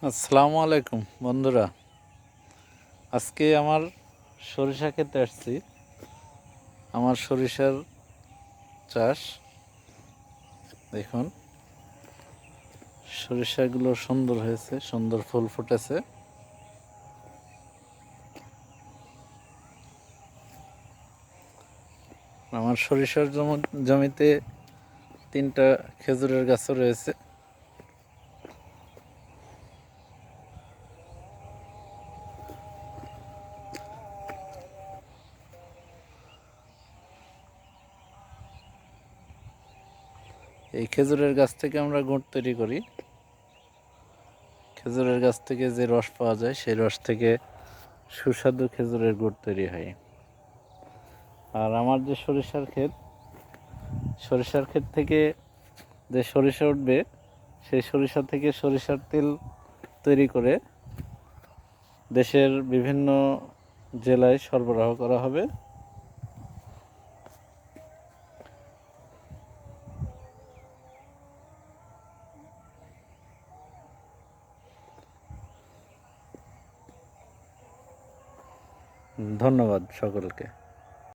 আসসালামু আলাইকুম বন্ধুরা। আজকে আমার সরিষা ক্ষেতে আসছি। আমার সরিষার চাষ দেখুন, সরিষাগুলো সুন্দর হয়েছে, সুন্দর ফুল ফুটেছে। আমার সরিষার জমিতে 3টা খেজুরের গাছও রয়েছে। এই খেজুরের গাছ থেকে আমরা গুড় তৈরি করি। খেজুরের গাছ থেকে যে রস পাওয়া যায় সেই রস থেকে সুস্বাদু খেজুরের গুড় তৈরি হয়। আর আমার যে সরিষার ক্ষেত থেকে যে সরিষা উঠবে, সেই সরিষা থেকে সরিষার তেল তৈরি করে দেশের বিভিন্ন জেলায় সরবরাহ করা হবে। ধন্যবাদ সকলকে।